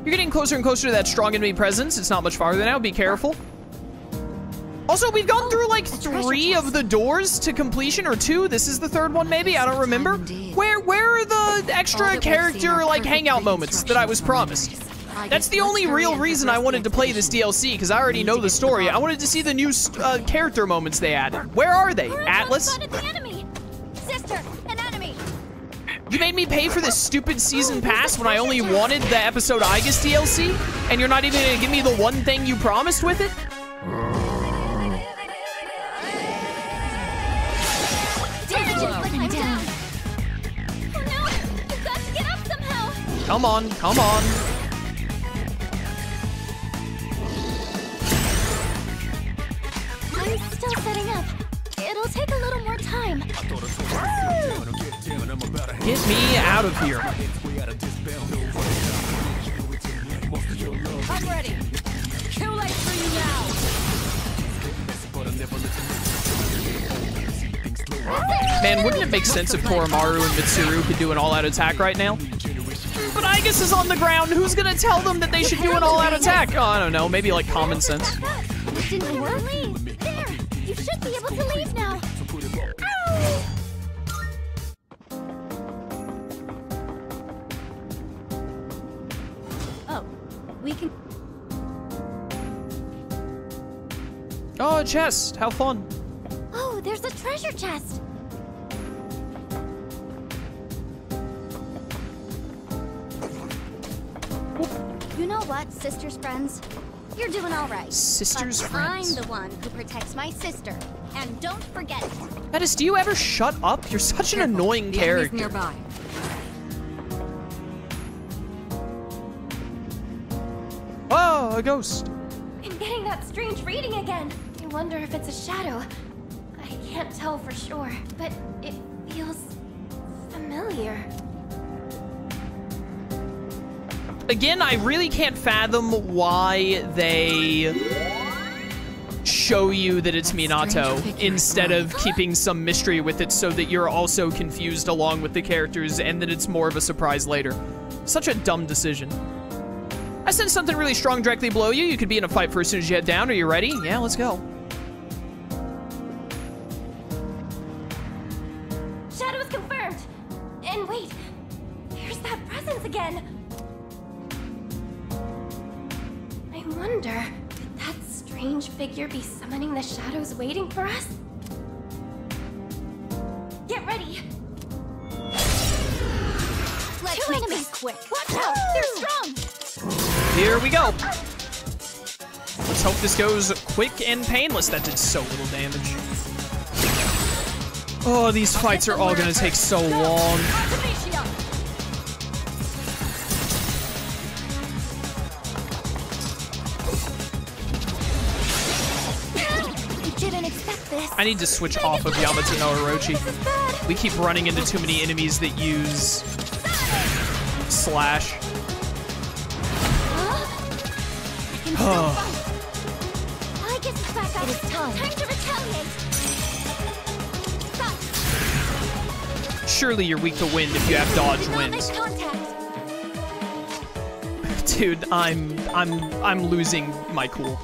You're getting closer and closer to that strong enemy presence. It's not much farther now. Be careful. Also, we've gone through like 3 of the doors to completion, or 2. This is the 3rd one, maybe. I don't remember. Where are the extra character like hangout moments that I was promised? That's the only real reason I wanted to play this DLC, because I already know the story. I wanted to see the new character moments they added. Where are they, Atlus? Sister, an enemy. You made me pay for this stupid season pass when I only wanted the episode Aigis DLC, and you're not even gonna give me the one thing you promised with it? Come on, come on. I'm still setting up. It'll take a little more time. Get me out of here. I'm ready. Too late for you now. Man, wouldn't it make sense if Koromaru and Mitsuru could do an all-out attack right now? But Aigis is on the ground. Who's gonna tell them that they should do an all-out attack? Oh, I don't know. Maybe like common sense. It didn't work. There. You should be able to leave now. Ow! Oh, we can. Oh, a chest. How fun. Oh, there's a treasure chest. You know what, sisters friends? You're doing all right. Sisters but friends. I'm the one who protects my sister. And don't forget it. Addis, do you ever shut up? You're such an annoying character. Nearby. Oh, a ghost. I'm getting that strange reading again. I wonder if it's a shadow. I can't tell for sure, but it feels familiar. Again, I really can't fathom why they show you that it's Minato instead of keeping some mystery with it so that you're also confused along with the characters and that it's more of a surprise later. Such a dumb decision. I sense something really strong directly below you. You could be in a fight for as soon as you head down. Are you ready? Yeah, let's go. Shadow's confirmed. And wait, there's that presence again. I wonder, could that strange figure be summoning the shadows waiting for us? Get ready. Let's make this quick. Watch out, they're strong. Here we go. Let's hope this goes quick and painless. That did so little damage. Oh, these fights are all gonna take so long. Didn't expect this. I need to switch off of Yamato no Orochi. We keep running into too many enemies that use slash. I guess it's back up. It is time to retaliate. Stop. Surely you're weak to wind if you have dodge winds. Dude, I'm losing my cool.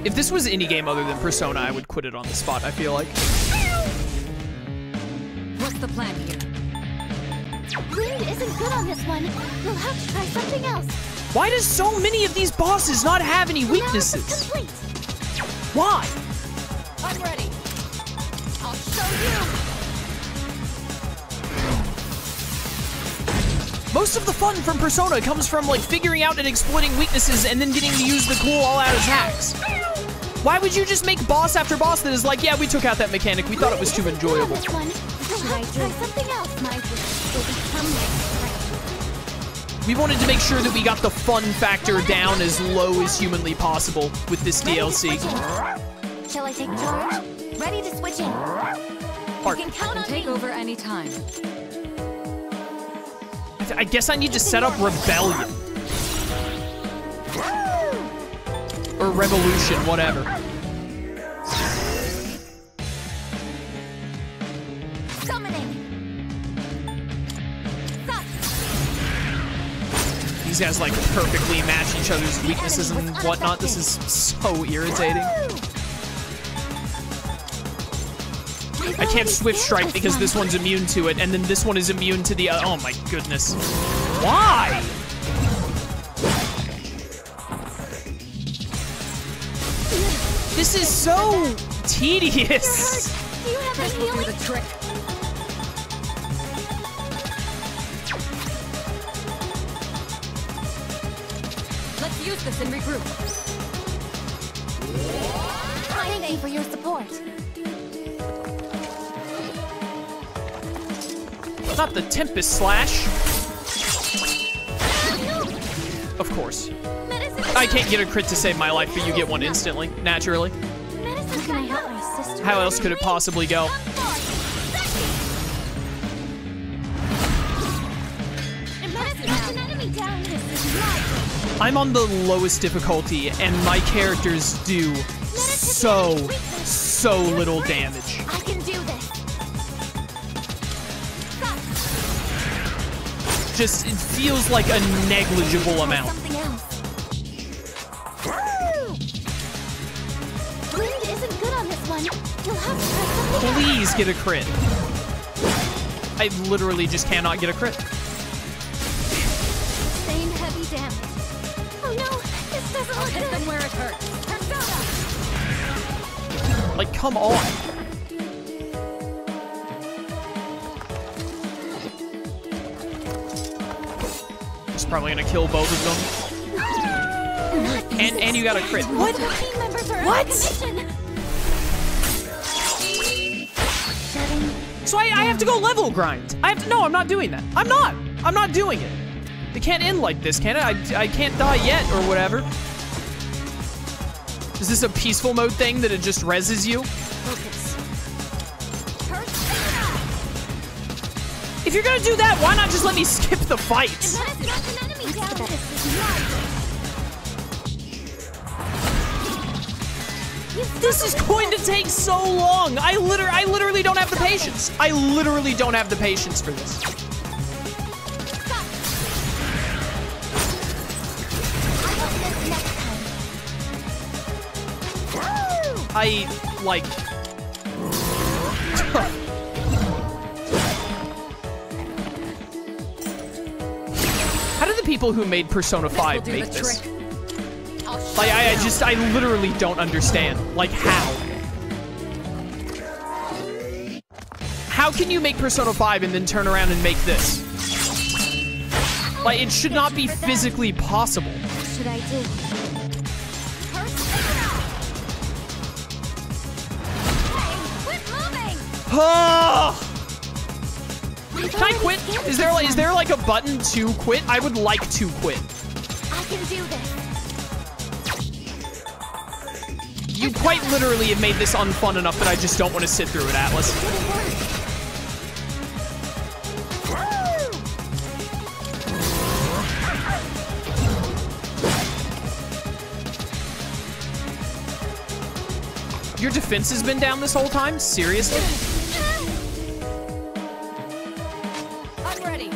If this was any game other than Persona, I would quit it on the spot, I feel like. What's the plan here? Wind isn't good on this one. We'll have to try something else. Why does so many of these bosses not have any weaknesses? Why? I'm ready. I'll show you. Most of the fun from Persona comes from like figuring out and exploiting weaknesses and then getting to use the cool all-out attacks. Why would you just make boss after boss that is like, yeah, we took out that mechanic. We thought it was too enjoyable. We wanted to make sure that we got the fun factor down as low as humanly possible with this DLC. Shall I take charge? Ready to switch in. You can count on take over any time. I guess I need to set up Rebellion. Or Revolution, whatever. Summoning. These guys like perfectly match each other's weaknesses and whatnot. This is so irritating. I can't Swift Strike because this one's immune to it, and then this one is immune to the other. Oh my goodness. Why? This is so tedious. Do you have a healing? The trick. Let's use this and regroup. Thank you for your support. Not the Tempest Slash. Of course. I can't get a crit to save my life, but you get one instantly, naturally. How can I help my sister? How else could it possibly go? An enemy down. I'm on the lowest difficulty, and my characters do so little damage. I can do this. Just, it feels like a negligible amount. Something else. Wind isn't good on this one. You'll have to try something else. Please get a crit. I literally just cannot get a crit. Same heavy damage. Oh no, this doesn't look Hit good. them where it hurts. Persona! Like, come on. It's probably gonna kill both of them. And you got a crit. What? Team members are What? out of commission. So I have to go level grind. No, I'm not doing that. I'm not doing it. It can't end like this, can it? I can't die yet, or whatever. Is this a peaceful mode thing that it just reses you? Focus. If you're gonna do that, why not just let me skip the fights? An enemy down. This is going to take so long. I literally don't have the patience. I literally don't have the patience for this. I, like... How did the people who made Persona 5 make this? Like, I literally don't understand. Like, how? How can you make Persona 5 and then turn around and make this? Like, it should not be physically possible. What should I do? Oh! Can I quit? Is there like a button to quit? I would like to quit. I can do this. You quite literally have made this unfun enough that I just don't want to sit through it, Atlas. Your defense has been down this whole time? Seriously? I'm ready.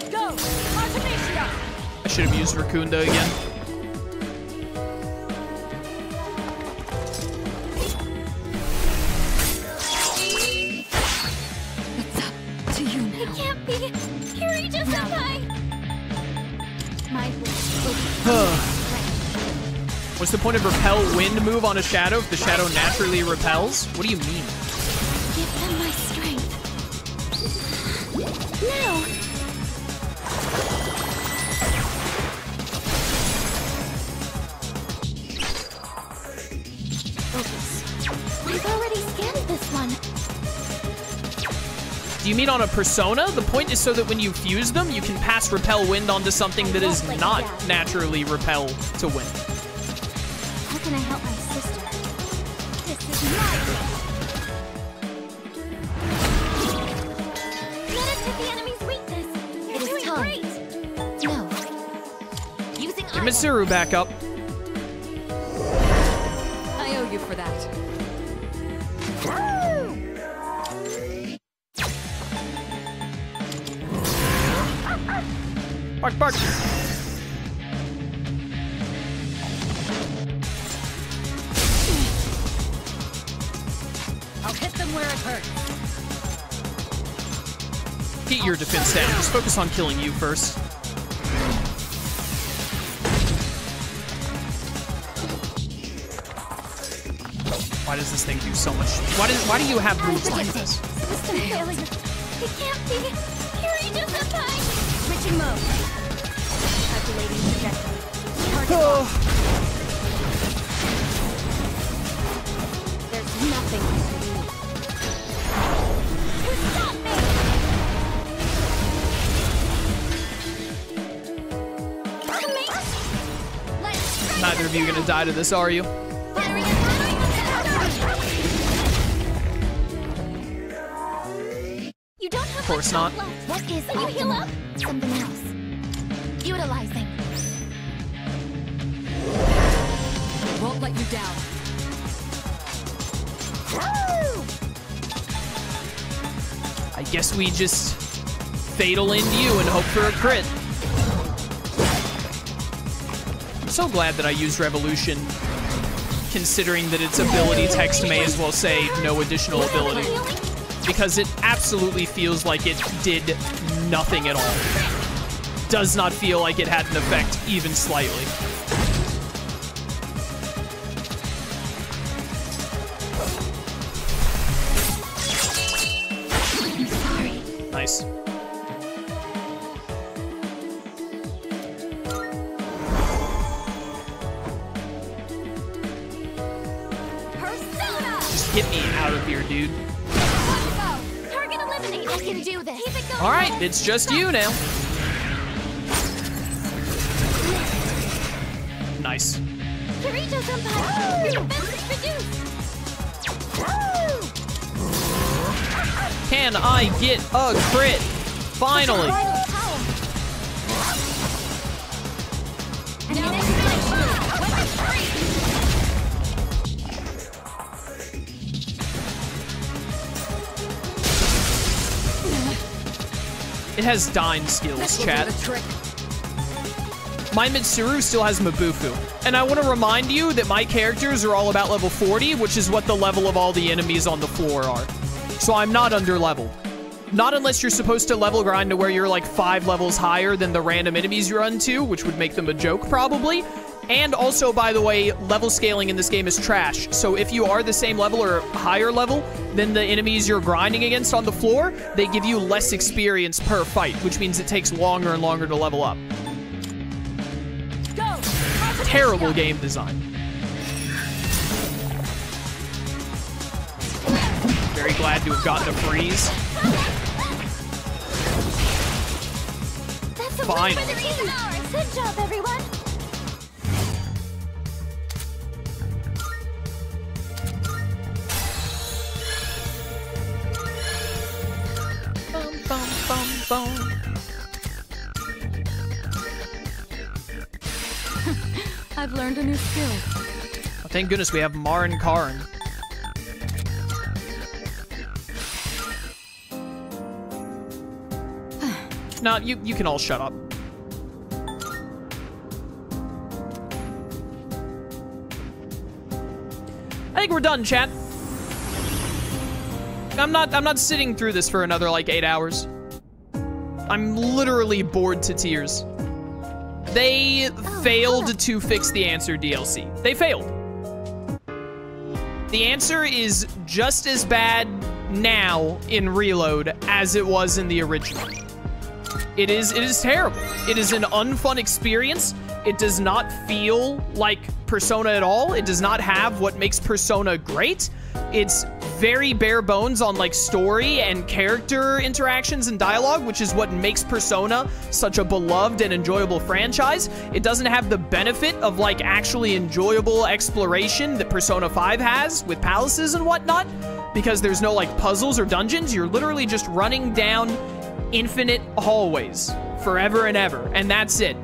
Go! Artemisia! I should have used Raccoonda again. It's up to you now. It can't be. Kirito Senpai. My What's the point of repel wind move on a shadow if the shadow naturally repels? What do you mean? Give them my strength. Now. Focus. I've already scanned this one. Do you mean on a Persona? The point is so that when you fuse them, you can pass repel wind onto something that is not naturally repel to wind. How can I help my sister? This is my Let us hit the enemy's weakness. You're doing great. No. Using Get Mitsuru back up. I owe you for that. Bark, bark. I'll hit them where it hurts. Get your defense down. Just focus on killing you first. Why does this thing do so much? Why do you have moves like this? System failure. It can't be. Kirito-senpai! Switching mode. Calculating trajectory. Target Oh. locked. There's nothing you can do. You stop me! Let's Neither of you gonna die to this, are you? You don't have Of course much not. health left. What is Can you heal up? Something else. Utilizing. Won't let you down. I guess we just fatal end you and hope for a crit. I'm so glad that I used Revolution, considering that its ability text may as well say no additional ability, because it absolutely feels like it did nothing at all. Does not feel like it had an effect even slightly. Nice. Persona! Just get me out of here, dude. Target eliminated. I can do this. Keep it going. All right, it's just you now. Nice. Kirito-senpai! Your defense is reduced! Can I get a crit? Finally. It has dying skills, chat. My Mitsuru still has Mabufu. And I want to remind you that my characters are all about level 40, which is what the level of all the enemies on the floor are. So I'm not under level. Not unless you're supposed to level grind to where you're like 5 levels higher than the random enemies you run to, which would make them a joke probably. And also, by the way, level scaling in this game is trash. So if you are the same level or higher level than the enemies you're grinding against on the floor, they give you less experience per fight, which means it takes longer and longer to level up. Go! Terrible game design. Very glad to have gotten a freeze. That's a Fine. win for the reason ours. Good job, everyone. Bum, bum, bum, bum. I've learned a new skill. Oh, thank goodness we have Marin Karn. No, you can all shut up. I think we're done, chat. I'm not sitting through this for another like 8 hours. I'm literally bored to tears. They failed to fix the Answer DLC. They failed. The Answer is just as bad now in Reload as it was in the original. It is terrible. It is an unfun experience. It does not feel like Persona at all. It does not have what makes Persona great. It's very bare bones on like story and character interactions and dialogue, which is what makes Persona such a beloved and enjoyable franchise. It doesn't have the benefit of like actually enjoyable exploration that Persona 5 has with palaces and whatnot, because there's no like puzzles or dungeons. You're literally just running down infinite hallways forever and ever, and that's it.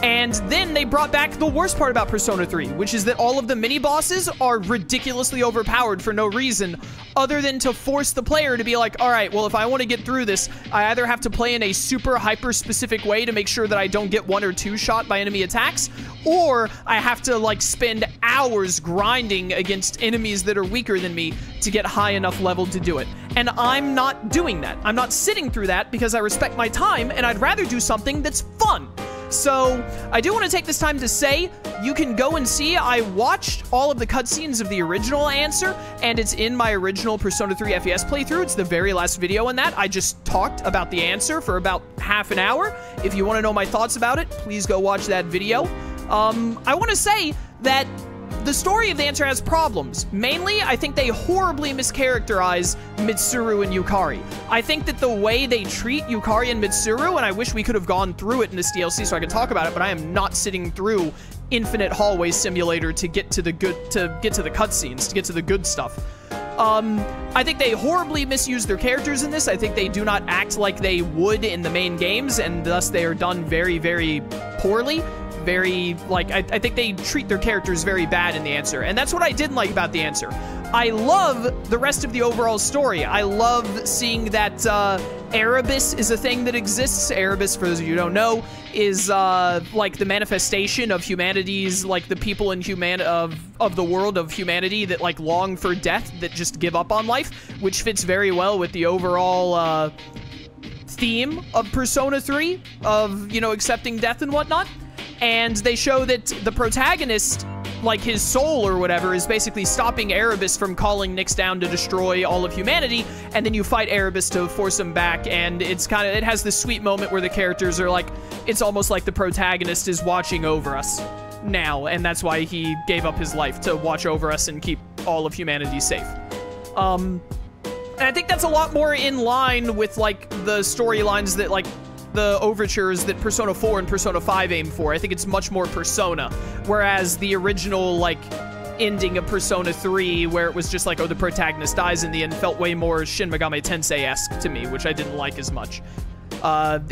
And then they brought back the worst part about Persona 3, which is that all of the mini-bosses are ridiculously overpowered for no reason other than to force the player to be like, all right, well, if I want to get through this, I either have to play in a super hyper-specific way to make sure that I don't get 1 or 2 shot by enemy attacks, or I have to, like, spend hours grinding against enemies that are weaker than me to get high enough level to do it. And I'm not doing that. I'm not sitting through that because I respect my time, and I'd rather do something that's fun. So, I do want to take this time to say, you can go and see, I watched all of the cutscenes of the original answer, and it's in my original Persona 3 FES playthrough. It's the very last video in that. I just talked about the answer for about half an hour. If you want to know my thoughts about it, please go watch that video. I want to say that the story of the answer has problems. Mainly, I think they horribly mischaracterize Mitsuru and Yukari. I think that the way they treat Yukari and Mitsuru, and I wish we could have gone through it in this DLC so I could talk about it, but I am not sitting through Infinite Hallway Simulator to get to the cutscenes, to get to the good stuff. I think they horribly misuse their characters in this. I think they do not act like they would in the main games, and thus they are done very, very poorly. Very, like, I think they treat their characters very bad in the answer, and that's what I didn't like about the answer. I love the rest of the overall story. I love seeing that Erebus is a thing that exists. Erebus, for those of you who don't know, is like the manifestation of humanity's, like the people in of the world of humanity that like long for death, that just give up on life, which fits very well with the overall theme of Persona 3 of, you know, accepting death and whatnot. And they show that the protagonist, like his soul or whatever, is basically stopping Erebus from calling Nyx down to destroy all of humanity, and then you fight Erebus to force him back, and it's kind of, it has this sweet moment where the characters are like, it's almost like the protagonist is watching over us now, and that's why he gave up his life, to watch over us and keep all of humanity safe. And I think that's a lot more in line with, like, the storylines that, like, the overtures that Persona 4 and Persona 5 aim for. I think it's much more Persona, whereas the original, like, ending of Persona 3, where it was just like, oh, the protagonist dies in the end, felt way more Shin Megami Tensei-esque to me, which I didn't like as much.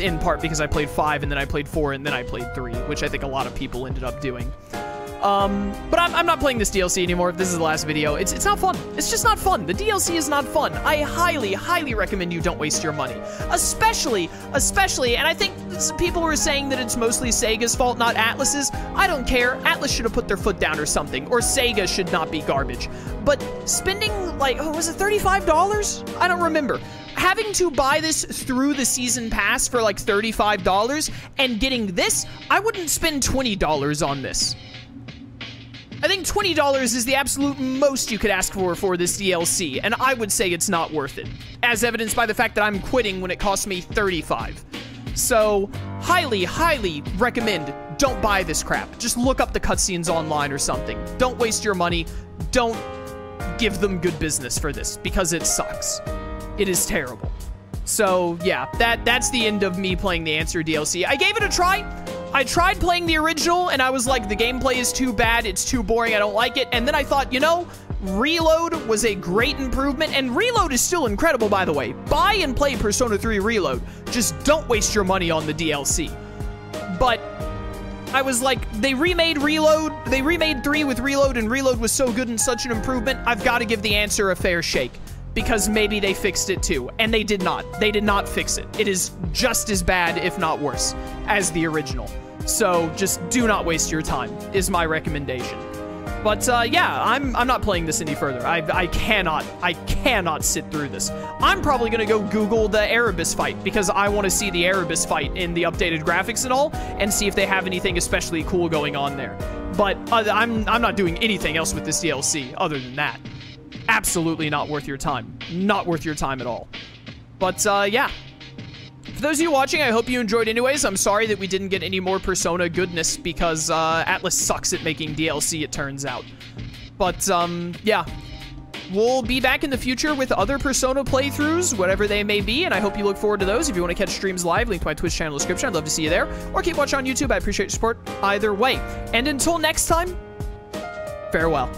In part because I played 5, and then I played 4, and then I played 3, which I think a lot of people ended up doing. But I'm not playing this DLC anymore. If this is the last video, it's not fun. It's just not fun. The DLC is not fun. I highly, highly recommend you don't waste your money. Especially, and I think people were saying that it's mostly Sega's fault, not Atlus's. I don't care. Atlus should have put their foot down or something, or Sega should not be garbage. But spending, like, oh, was it $35? I don't remember. Having to buy this through the season pass for like $35 and getting this, I wouldn't spend $20 on this. I think $20 is the absolute most you could ask for this DLC, and I would say it's not worth it, as evidenced by the fact that I'm quitting when it cost me $35. So, highly, highly recommend don't buy this crap. Just look up the cutscenes online or something. Don't waste your money. Don't give them good business for this, because it sucks. It is terrible. So, yeah, that's the end of me playing the Answer DLC. I gave it a try. I tried playing the original, and I was like, the gameplay is too bad, it's too boring, I don't like it. And then I thought, you know, Reload was a great improvement, and Reload is still incredible, by the way. Buy and play Persona 3 Reload. Just don't waste your money on the DLC. But I was like, they remade Reload, they remade 3 with Reload, and Reload was so good and such an improvement, I've got to give the Answer a fair shake. Because maybe they fixed it too, and they did not. They did not fix it. It is just as bad, if not worse, as the original. So just do not waste your time, is my recommendation. But yeah, I'm not playing this any further. I cannot sit through this. I'm probably gonna go Google the Erebus fight, because I want to see the Erebus fight in the updated graphics and all, and see if they have anything especially cool going on there. But I'm not doing anything else with this DLC other than that. Absolutely not worth your time. Not worth your time at all. But, yeah. For those of you watching, I hope you enjoyed anyways. I'm sorry that we didn't get any more Persona goodness, because, Atlus sucks at making DLC, it turns out. But, yeah. We'll be back in the future with other Persona playthroughs, whatever they may be, and I hope you look forward to those. If you want to catch streams live, link to my Twitch channel in the description. I'd love to see you there. Or keep watching on YouTube. I appreciate your support either way. And until next time, farewell.